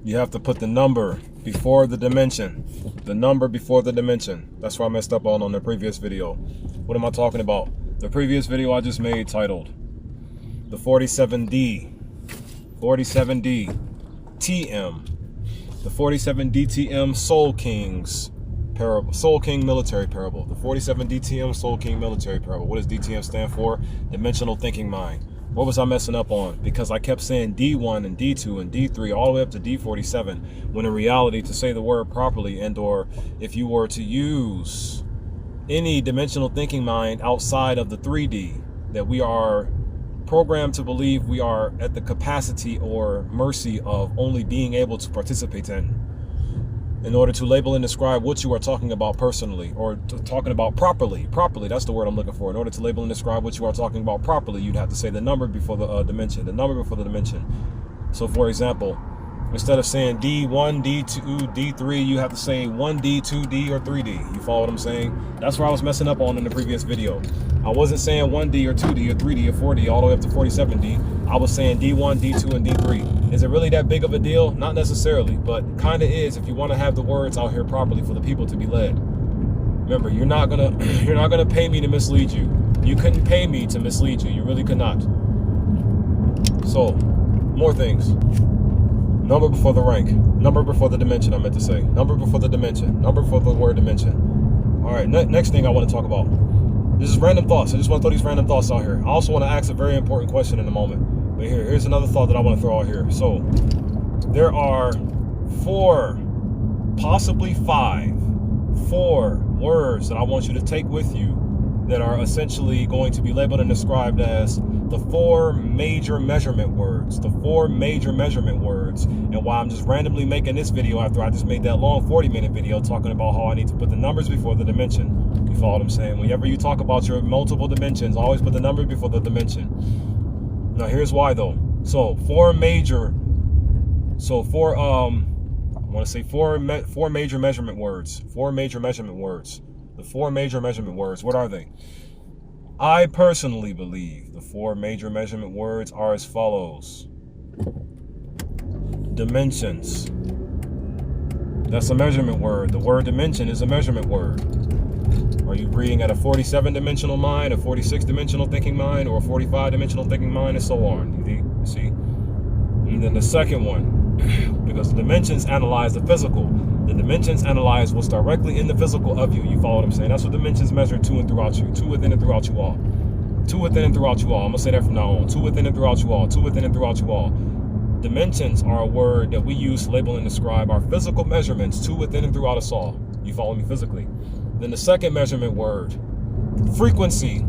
You have to put the number before the dimension. The number before the dimension. That's where I messed up on the previous video. What am I talking about? The previous video I just made titled the 47D. 47D TM. The 47 DTM Soul Kings parable. Soul King military parable. The 47 DTM Soul King military parable. What does DTM stand for? Dimensional thinking mind. What was I messing up on? Because I kept saying D1 and D2 and D3 all the way up to D47, when in reality, to say the word properly, and or if you were to use any dimensional thinking mind outside of the 3D, that we are programmed to believe we are at the capacity or mercy of only being able to participate in order to label and describe what you are talking about personally, or talking about properly. That's the word I'm looking for. In order to label and describe what you are talking about properly, you'd have to say the number before the dimension. The number before the dimension. So for example, instead of saying D1, D2, D3, you have to say 1D, 2D, or 3D. You follow what I'm saying? That's where I was messing up on in the previous video. I wasn't saying 1D or 2D or 3D or 4D all the way up to 47D. I was saying D1, D2, and D3. Is it really that big of a deal? Not necessarily, but kind of is if you want to have the words out here properly for the people to be led. Remember, you're not gonna pay me to mislead you. You couldn't pay me to mislead you. You really could not. So, more things. Number before the rank. Number before the dimension, I meant to say. Number before the dimension. Number before the word dimension. All right, next thing I want to talk about. This is random thoughts. I just want to throw these random thoughts out here. I also want to ask a very important question in a moment. But here's another thought that I want to throw out here. So, there are 4, possibly 5, 4 words that I want you to take with you that are essentially going to be labeled and described as the 4 major measurement words. The 4 major measurement words. And why I'm just randomly making this video after I just made that long 40-minute video talking about how I need to put the numbers before the dimension. You follow what I'm saying? Whenever you talk about your multiple dimensions, always put the number before the dimension. Now here's why though. So 4 major measurement words. 4 major measurement words. The 4 major measurement words, what are they? I personally believe the 4 major measurement words are as follows. Dimensions. That's a measurement word. The word dimension is a measurement word. Are you reading at a 47 dimensional mind, a 46 dimensional thinking mind, or a 45 dimensional thinking mind, and so on? You see? And then the second one, because the dimensions analyze the physical. The dimensions analyze what's directly in the physical of you. You follow what I'm saying? That's what dimensions measure to and throughout you. To, within, and throughout you all. To, within, and throughout you all. I'm going to say that from now on. To, within, and throughout you all. To, within, and throughout you all. Dimensions are a word that we use to label and describe our physical measurements to, within, and throughout us all. You follow me physically? Then the second measurement word, frequency.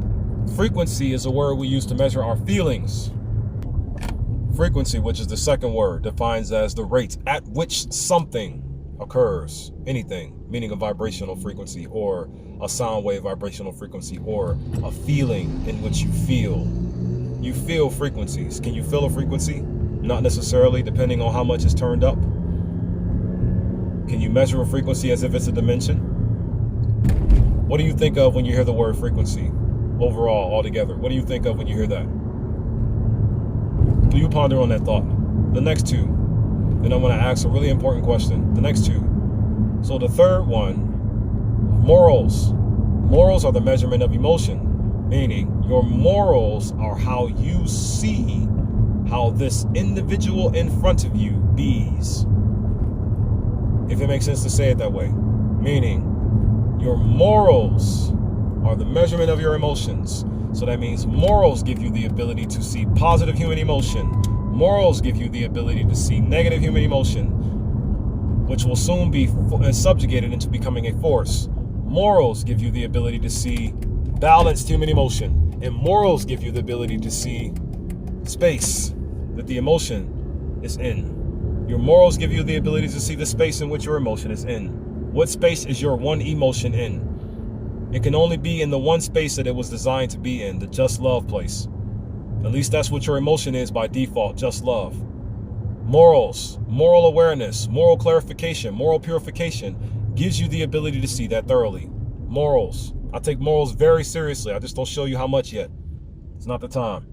Frequency is a word we use to measure our feelings. Frequency, which is the second word, defines as the rate at which something occurs. Anything, meaning a vibrational frequency or a sound wave vibrational frequency or a feeling in which you feel. You feel frequencies. Can you feel a frequency? Not necessarily, depending on how much is turned up. Can you measure a frequency as if it's a dimension? What do you think of when you hear the word frequency? Overall, altogether, what do you think of when you hear that? Do you ponder on that thought? The next two, and I'm going to ask a really important question. The next two. So the third one, morals. Morals are the measurement of emotion, meaning your morals are how you see how this individual in front of you bees. If it makes sense to say it that way. Meaning, your morals are the measurement of your emotions. So that means morals give you the ability to see positive human emotion. Morals give you the ability to see negative human emotion, which will soon be subjugated into becoming a force. Morals give you the ability to see balanced human emotion. And morals give you the ability to see space that the emotion is in. Your morals give you the ability to see the space in which your emotion is in. What space is your one emotion in? It can only be in the one space that it was designed to be in, the just love place. At least that's what your emotion is by default, just love. Morals, moral awareness, moral clarification, moral purification gives you the ability to see that thoroughly. Morals. I take morals very seriously. I just don't show you how much yet. It's not the time.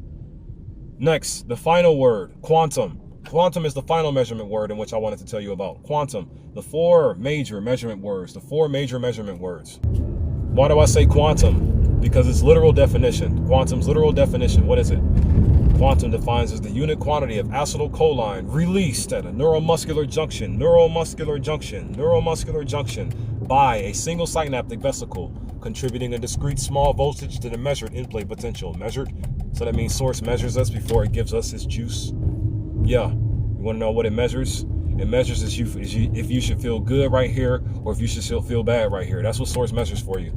Next, the final word, quantum. Quantum is the final measurement word in which I wanted to tell you about. Quantum, the four major measurement words, Why do I say quantum? Because it's literal definition. Quantum's literal definition. What is it? Quantum defines as the unit quantity of acetylcholine released at a neuromuscular junction by a single synaptic vesicle, contributing a discrete small voltage to the measured in-play potential. Measured, so that means source measures us before it gives us its juice. Yeah, you want to know what it measures? It measures if you should feel good right here, or if you should feel bad right here. That's what source measures for you.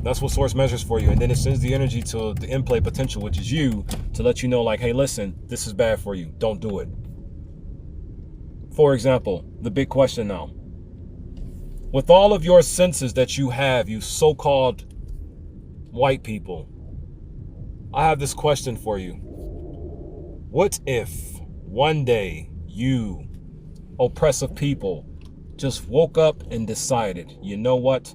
And then it sends the energy to the in-play potential, which is you, to let you know, like, hey, listen, this is bad for you. Don't do it. For example, the big question now. With all of your senses that you have, you so-called white people, I have this question for you. What if one day you, oppressive people, just woke up and decided, you know what?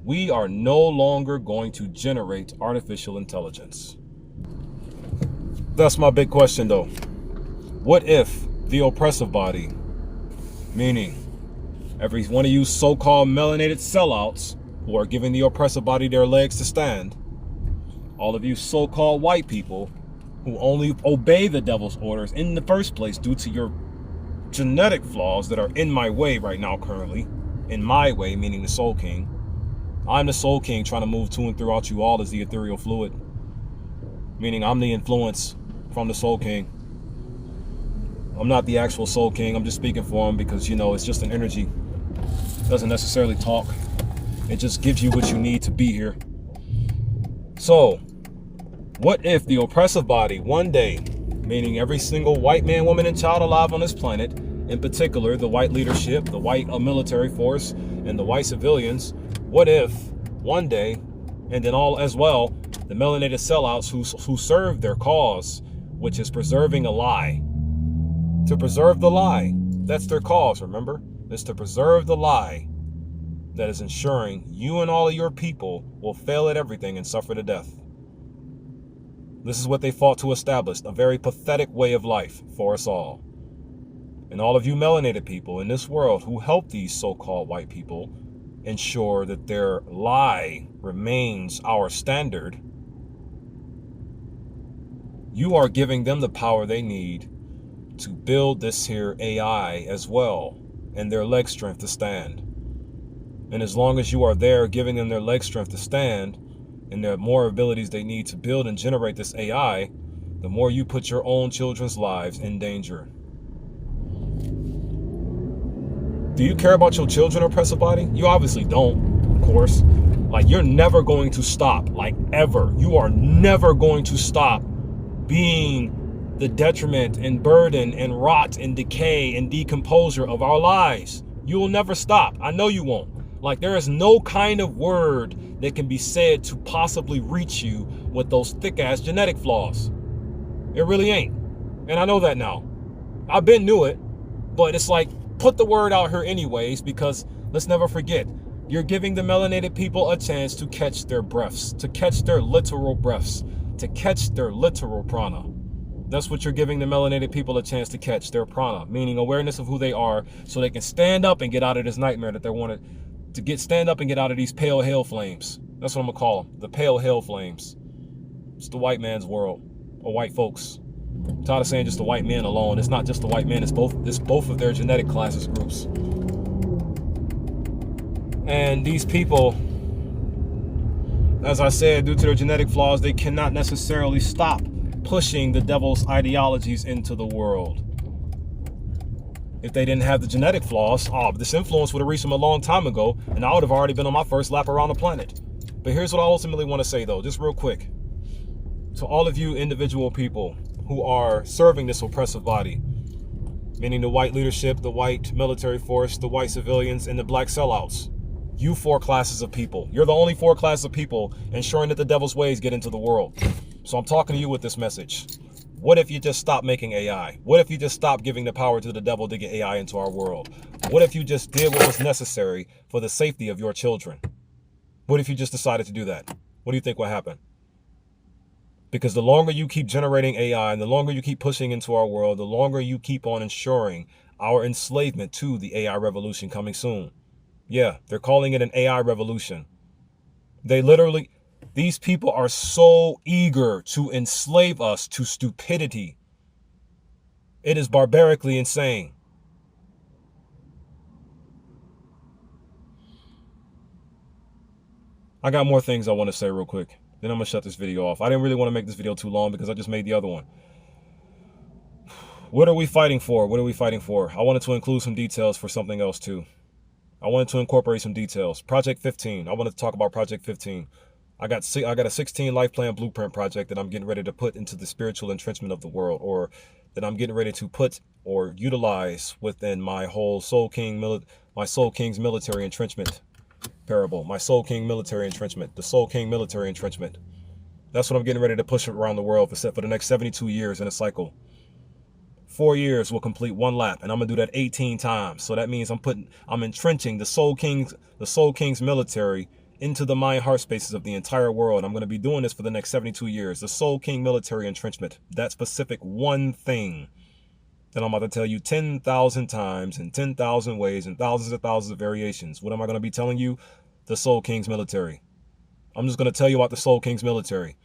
We are no longer going to generate artificial intelligence. That's my big question, though. What if the oppressive body, meaning every one of you so-called melanated sellouts who are giving the oppressive body their legs to stand, all of you so-called white people who only obey the devil's orders in the first place due to your genetic flaws that are in my way right now currently, in my way, meaning the Soul King. I'm the Soul King trying to move to and throughout you all as the ethereal fluid, meaning I'm the influence from the Soul King. I'm not the actual Soul King. I'm just speaking for him because, you know, it's just an energy. It doesn't necessarily talk. It just gives you what you need to be here. So, what if the oppressive body one day, meaning every single white man, woman, and child alive on this planet, in particular the white leadership, the white military force, and the white civilians, what if one day, and then all as well, the melanated sellouts who serve their cause, which is preserving a lie, to preserve the lie, that's their cause, remember? It's to preserve the lie that is ensuring you and all of your people will fail at everything and suffer to death. This is what they fought to establish, a very pathetic way of life for us all. And all of you melanated people in this world who help these so-called white people ensure that their lie remains our standard, you are giving them the power they need to build this here AI as well, and their leg strength to stand. And as long as you are there giving them their leg strength to stand, and there are more abilities they need to build and generate this AI, the more you put your own children's lives in danger. Do you care about your children, oppressive body? You obviously don't, of course. Like, you're never going to stop, like, ever. You are never going to stop being the detriment and burden and rot and decay and decomposure of our lives. You will never stop. I know you won't. Like, there is no kind of word that can be said to possibly reach you with those thick-ass genetic flaws. It really ain't. And I know that now. I've been knew it, but it's like, put the word out here anyways, because let's never forget, you're giving the melanated people a chance to catch their breaths, to catch their literal breaths, to catch their literal prana. That's what you're giving the melanated people a chance to catch, their prana, meaning awareness of who they are, so they can stand up and get out of this nightmare that they wanted to stand up and get out of these pale hell flames. That's what I'm gonna call them, the pale hell flames. It's the white man's world, or white folks. I'm tired of saying just the white men alone. It's not just the white men, it's both of their genetic classes groups. And these people, as I said, due to their genetic flaws, they cannot necessarily stop pushing the devil's ideologies into the world. If they didn't have the genetic flaws, this influence would have reached them a long time ago, and I would have already been on my first lap around the planet. But here's what I ultimately want to say, though, just real quick. To all of you individual people who are serving this oppressive body, meaning the white leadership, the white military force, the white civilians, and the black sellouts, you four classes of people. You're the only four classes of people ensuring that the devil's ways get into the world. So I'm talking to you with this message. What if you just stop making AI? What if you just stop giving the power to the devil to get AI into our world? What if you just did what was necessary for the safety of your children? What if you just decided to do that? What do you think would happen? Because the longer you keep generating AI and the longer you keep pushing into our world, the longer you keep on ensuring our enslavement to the AI revolution coming soon. Yeah, they're calling it an AI revolution. These people are so eager to enslave us to stupidity. It is barbarically insane. I got more things I want to say real quick. Then I'm going to shut this video off. I didn't really want to make this video too long because I just made the other one. What are we fighting for? What are we fighting for? I wanted to include some details for something else too. I wanted to incorporate some details. Project 15. I wanted to talk about Project 15. I got a 16 life plan blueprint project that I'm getting ready to put into the spiritual entrenchment of the world, or that I'm getting ready to put or utilize within my whole my Soul King's military entrenchment parable, my Soul King military entrenchment, the Soul King military entrenchment. That's what I'm getting ready to push around the world for the next 72 years in a cycle. 4 years will complete one lap, and I'm gonna do that 18 times. So that means I'm entrenching the Soul King's military into the mind heart spaces of the entire world. I'm gonna be doing this for the next 72 years. The Soul King military entrenchment. That specific one thing that I'm about to tell you 10,000 times in 10,000 ways and thousands of variations. What am I gonna be telling you? The Soul King's military. I'm just gonna tell you about the Soul King's military.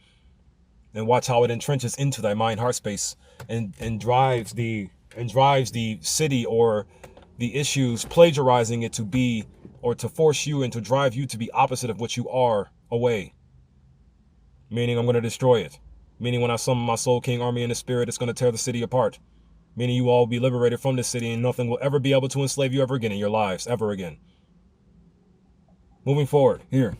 And watch how it entrenches into thy mind heart space and drives the city or the issues, plagiarizing it to be, or to force you and to drive you to be opposite of what you are away. Meaning I'm going to destroy it. Meaning when I summon my Soul King army in the spirit, it's going to tear the city apart. Meaning you all will be liberated from this city and nothing will ever be able to enslave you ever again in your lives, ever again. Moving forward, here.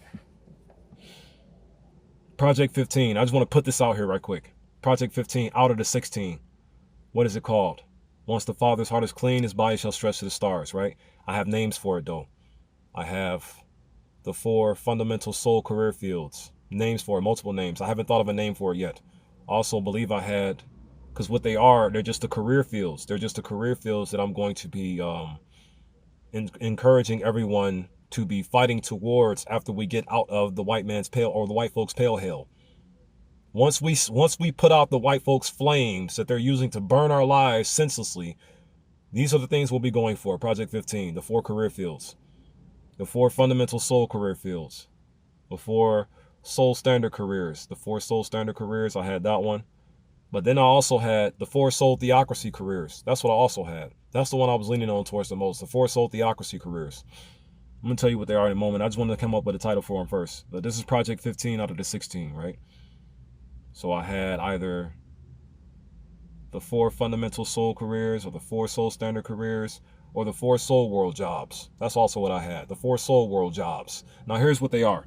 Project 15. I just want to put this out here right quick. Project 15 out of the 16. What is it called? Once the Father's heart is clean, his body shall stretch to the stars, right? I have names for it though. I have the 4 fundamental soul career fields. Names for it, multiple names. I haven't thought of a name for it yet. I also believe I had, because what they are, they're just the career fields. They're just the career fields that I'm going to be encouraging everyone to be fighting towards after we get out of the white man's pale, or the white folks' pale hell. Once we put out the white folks' flames that they're using to burn our lives senselessly, these are the things we'll be going for. Project 15, the 4 career fields, the 4 fundamental soul career fields, the 4 soul standard careers, the 4 soul standard careers. I had that one. But then I also had the 4 soul theocracy careers. That's what I also had. That's the one I was leaning on towards the most, the 4 soul theocracy careers. I'm going to tell you what they are in a moment. I just wanted to come up with a title for them first. But this is Project 15 out of the 16, right? So I had either the 4 fundamental soul careers, or the 4 soul standard careers, or the 4 soul world jobs. That's also what I had, the 4 soul world jobs. Now here's what they are.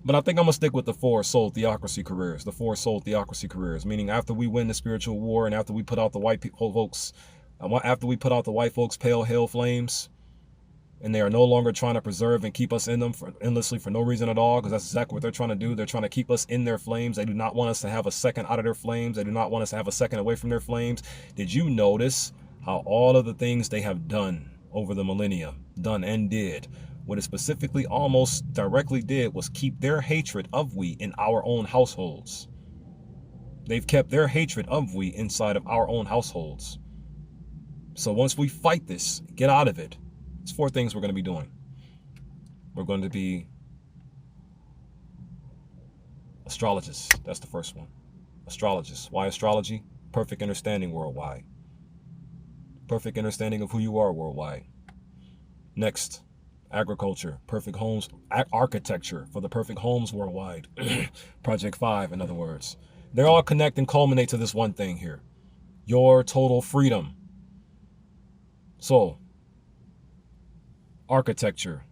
But I think I'm going to stick with the 4 soul theocracy careers, the 4 soul theocracy careers, meaning after we win the spiritual war and after we put out the white folks, after we put out the white folks' pale hell flames, and they are no longer trying to preserve and keep us in them endlessly for no reason at all, because that's exactly what they're trying to do. They're trying to keep us in their flames. They do not want us to have a second out of their flames. They do not want us to have a second away from their flames. Did you notice how all of the things they have done over the millennia, done and did, what it specifically almost directly did was keep their hatred of we in our own households. They've kept their hatred of we inside of our own households. So once we fight this, get out of it, there's 4 things we're going to be doing. We're going to be astrologists. That's the first one. Astrologists. Why astrology? Perfect understanding worldwide. Perfect understanding of who you are worldwide. Next, agriculture. Perfect homes, architecture for the perfect homes worldwide. Project 5, in other words. They all connect and culminate to this one thing here. Your total freedom. So, architecture.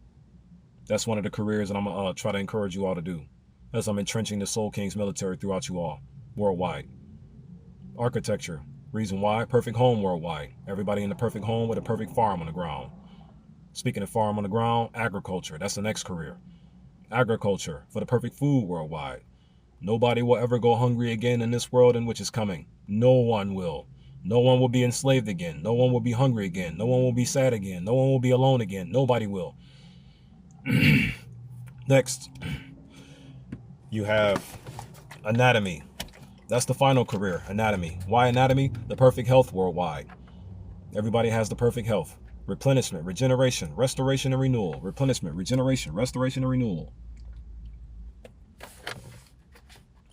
That's one of the careers that I'm going to try to encourage you all to do, as I'm entrenching the Soul King's military throughout you all, worldwide. Architecture. Reason why? Perfect home worldwide. Everybody in the perfect home with a perfect farm on the ground. Speaking of farm on the ground, agriculture. That's the next career. Agriculture for the perfect food worldwide. Nobody will ever go hungry again in this world in which is coming. No one will. No one will be enslaved again. No one will be hungry again. No one will be sad again. No one will be alone again. Nobody will. Next, you have anatomy. That's the final career, anatomy. Why anatomy? The perfect health worldwide. Everybody has the perfect health. Replenishment, regeneration, restoration, and renewal. Replenishment, regeneration, restoration, and renewal.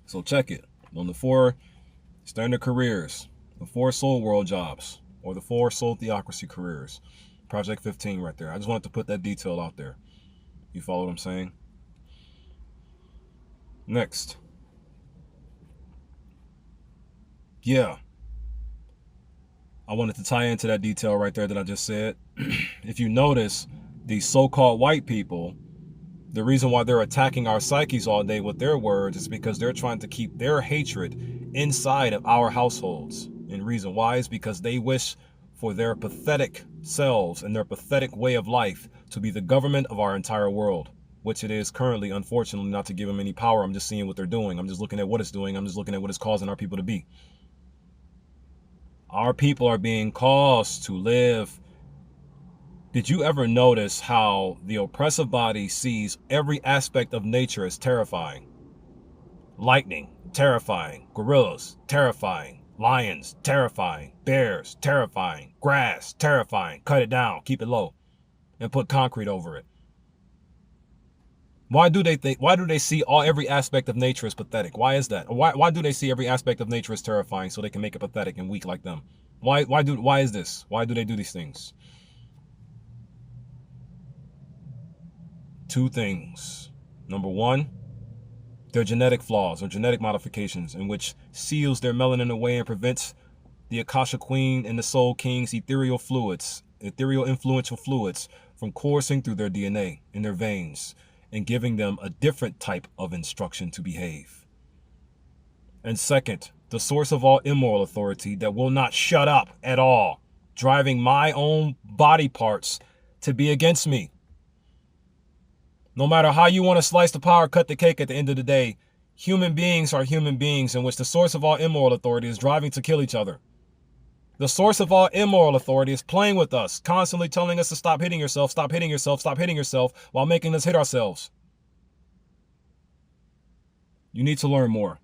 So check it. On the 4 standard careers, the 4 soul world jobs, or the 4 soul theocracy careers. Project 15 right there. I just wanted to put that detail out there. You follow what I'm saying? Next. Yeah. I wanted to tie into that detail right there that I just said. If you notice, these so-called white people, the reason why they're attacking our psyches all day with their words is because they're trying to keep their hatred inside of our households. And reason why is because they wish for their pathetic selves and their pathetic way of life to be the government of our entire world, which it is currently, unfortunately. Not to give them any power, I'm just seeing what they're doing. I'm just looking at what it's doing. I'm just looking at what it's causing our people to be. Our people are being caused to live. Did you ever notice how the oppressive body sees every aspect of nature as terrifying? Lightning, terrifying. Gorillas, terrifying. Lions, terrifying. Bears, terrifying. Grass, terrifying. Cut it down, keep it low, and put concrete over it. Why do they see every aspect of nature as pathetic? Why is that? Why do they see every aspect of nature as terrifying so they can make it pathetic and weak like them? Why is this? Why do they do these things? 2 things. Number 1, their genetic flaws or genetic modifications, in which seals their melanin away and prevents the Akasha Queen and the Soul King's ethereal influential fluids from coursing through their DNA in their veins and giving them a different type of instruction to behave. And second, the source of all immoral authority that will not shut up at all, driving my own body parts to be against me. No matter how you want to slice the pie or cut the cake, at the end of the day, human beings are human beings in which the source of all immoral authority is driving to kill each other. The source of all immoral authority is playing with us, constantly telling us to stop hitting yourself, stop hitting yourself, stop hitting yourself, while making us hit ourselves. You need to learn more.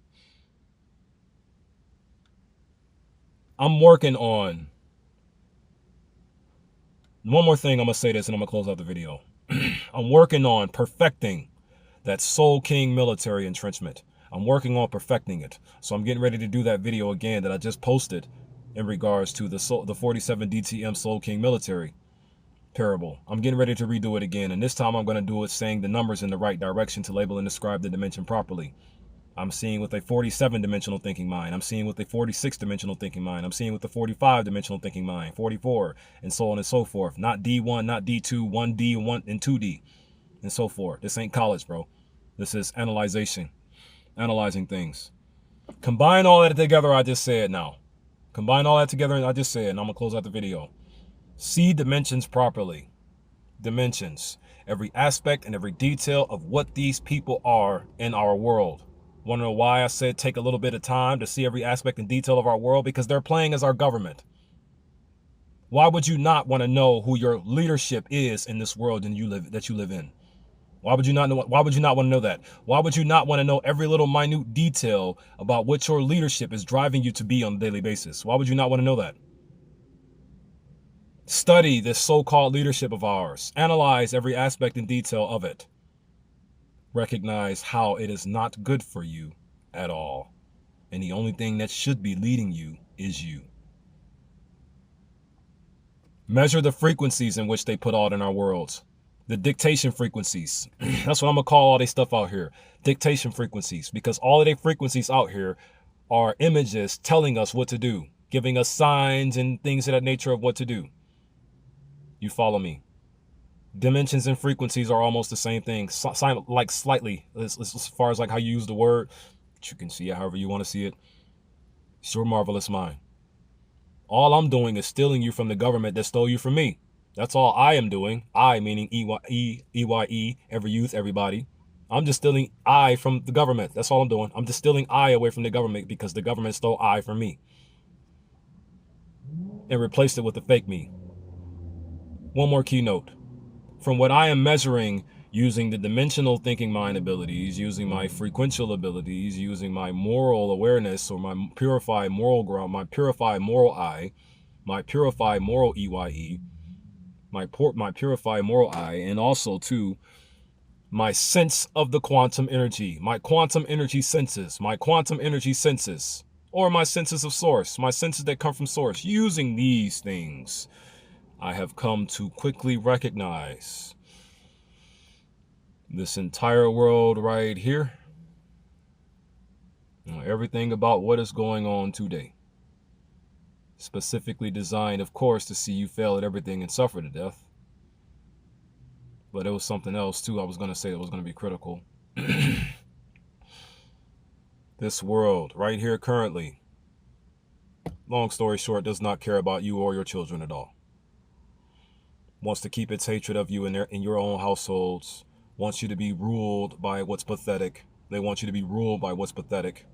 I'm working on one more thing. I'm going to say this and I'm going to close out the video. I'm working on perfecting that Soul King military entrenchment. I'm working on perfecting it. So I'm getting ready to do that video again that I just posted in regards to the 47 DTM Soul King military parable. I'm getting ready to redo it again. And this time I'm going to do it saying the numbers in the right direction to label and describe the dimension properly. I'm seeing with a 47 dimensional thinking mind. I'm seeing with a 46 dimensional thinking mind. I'm seeing with the 45 dimensional thinking mind, 44, and so on and so forth. Not D1, not D2, 1D, 1 and 2D, and so forth. This ain't college, bro. This is analyzing things. Combine all that together, I just said now. Combine all that together, and I just said, and I'm going to close out the video. See dimensions properly. Dimensions. Every aspect and every detail of what these people are in our world. Want to know why I said take a little bit of time to see every aspect and detail of our world? Because they're playing as our government. Why would you not want to know who your leadership is in this world that you live in? Why would you not know? Why would you not want to know that? Why would you not want to know every little minute detail about what your leadership is driving you to be on a daily basis? Why would you not want to know that? Study this so-called leadership of ours. Analyze every aspect and detail of it. Recognize how it is not good for you at all. And the only thing that should be leading you is you. Measure the frequencies in which they put out in our worlds. The dictation frequencies. That's what I'm going to call all this stuff out here. Dictation frequencies. Because all of the frequencies out here are images telling us what to do. Giving us signs and things of that nature of what to do. You follow me? Dimensions and frequencies are almost the same thing, like slightly, as far as like how you use the word. But you can see it however you want to see it. It's your marvelous mind. All I'm doing is stealing you from the government that stole you from me. That's all I am doing. I, meaning EYE, every youth, everybody. I'm just stealing I from the government. That's all I'm doing. I'm just stealing I away from the government because the government stole I from me and replaced it with a fake me. One more keynote. From what I am measuring using the dimensional thinking mind abilities, using my frequential abilities, using my moral awareness or my purified moral ground, my purified moral I, my purified moral EYE, my purified moral I, and also too my sense of the quantum energy, my quantum energy senses, or my senses of source, my senses that come from source. Using these things, I have come to quickly recognize this entire world right here, everything about what is going on today, specifically designed, of course, to see you fail at everything and suffer to death. But it was something else too I was going to say that was going to be critical. This world right here currently, long story short, does not care about you or your children at all. Wants to keep its hatred of you in your own households. Wants you to be ruled by what's pathetic. They want you to be ruled by what's pathetic.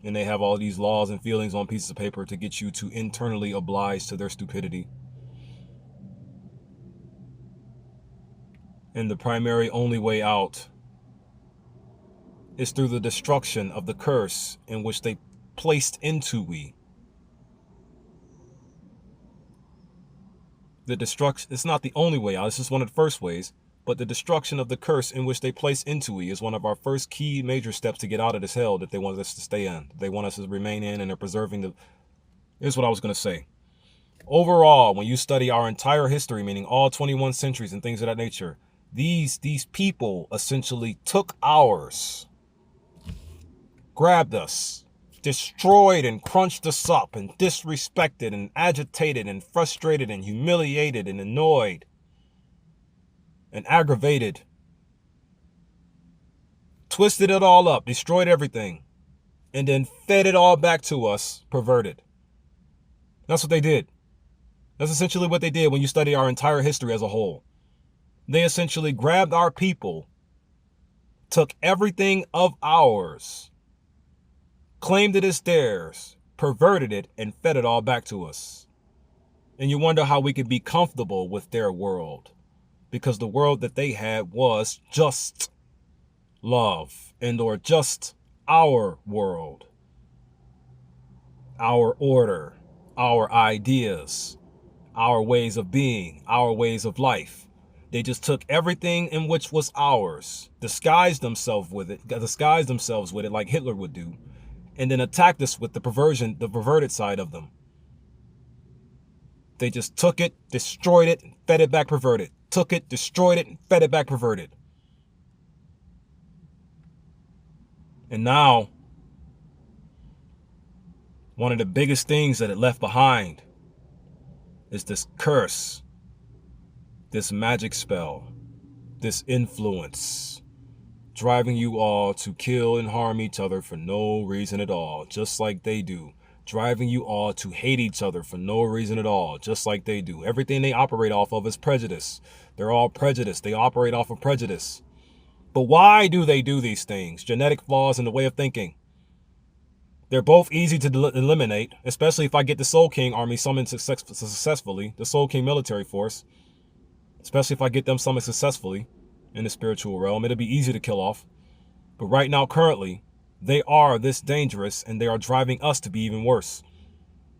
And they have all these laws and feelings on pieces of paper to get you to internally oblige to their stupidity. And the primary only way out is through the destruction of the curse in which they placed into we. The destruction, it's not the only way out, it's just one of the first ways, but the destruction of the curse in which they place into we is one of our first key major steps to get out of this hell that they want us to stay in. They want us to remain in, and they're preserving the... Here's what I was going to say. Overall, when you study our entire history, meaning all 21 centuries and things of that nature, these people essentially took ours, grabbed us, destroyed and crunched us up, and disrespected and agitated and frustrated and humiliated and annoyed and aggravated, twisted it all up, destroyed everything, and then fed it all back to us, perverted. That's what they did. That's essentially what they did when you study our entire history as a whole. They essentially grabbed our people, took everything of ours, claimed it as theirs, perverted it, and fed it all back to us. And you wonder how we could be comfortable with their world, because the world that they had was just love and or just our world, our order, our ideas, our ways of being, our ways of life. They just took everything in which was ours, disguised themselves with it like Hitler would do, and then attacked us with the perverted side of them. They just took it, destroyed it, and fed it back perverted. Took it, destroyed it, and fed it back perverted. And now, one of the biggest things that it left behind is this curse, this magic spell, this influence, driving you all to kill and harm each other for no reason at all, just like they do. Driving you all to hate each other for no reason at all, just like they do. Everything they operate off of is prejudice. They're all prejudiced. They operate off of prejudice. But why do they do these things? Genetic flaws in the way of thinking. They're both easy to eliminate, especially if I get the Soul King army summoned successfully, the Soul King military force. Especially if I get them summoned successfully in the spiritual realm, it'll be easy to kill off. But right now, currently, they are this dangerous, and they are driving us to be even worse.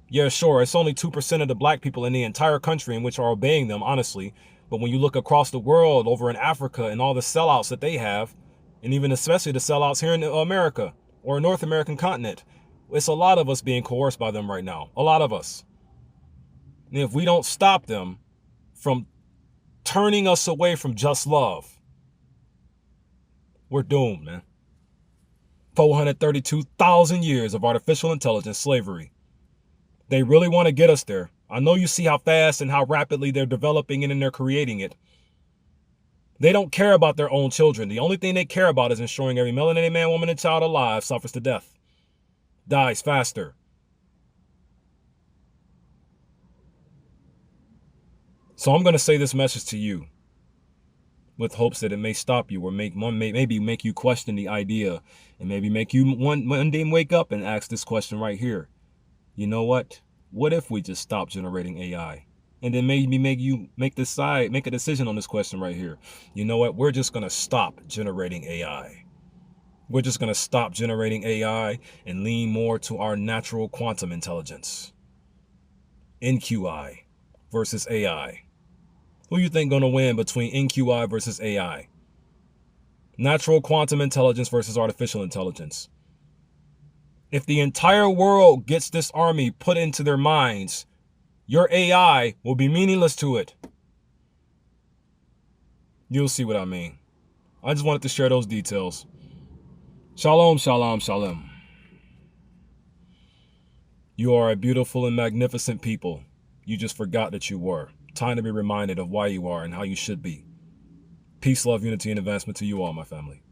Yeah, sure, it's only 2% of the black people in the entire country in which are obeying them, honestly. But when you look across the world, over in Africa, and all the sellouts that they have, and even especially the sellouts here in America, or North American continent, it's a lot of us being coerced by them right now. A lot of us. And if we don't stop them from turning us away from just love, we're doomed, man. 432,000 years of artificial intelligence slavery. They really want to get us there. I know you see how fast and how rapidly they're developing it and they're creating it. They don't care about their own children. The only thing they care about is ensuring every melanated man, woman, and child alive suffers to death, dies faster. So I'm going to say this message to you with hopes that it may stop you or maybe make you question the idea, and maybe make you one day wake up and ask this question right here. You know what? What if we just stop generating AI? And then maybe make a decision on this question right here. You know what? We're just going to stop generating AI. We're just going to stop generating AI and lean more to our natural quantum intelligence. NQI versus AI. Who you think going to win between NQI versus AI? Natural quantum intelligence versus artificial intelligence. If the entire world gets this army put into their minds, your AI will be meaningless to it. You'll see what I mean. I just wanted to share those details. Shalom, shalom, shalom. You are a beautiful and magnificent people. You just forgot that you were. Time to be reminded of why you are and how you should be. Peace, love, unity, and advancement to you all, my family.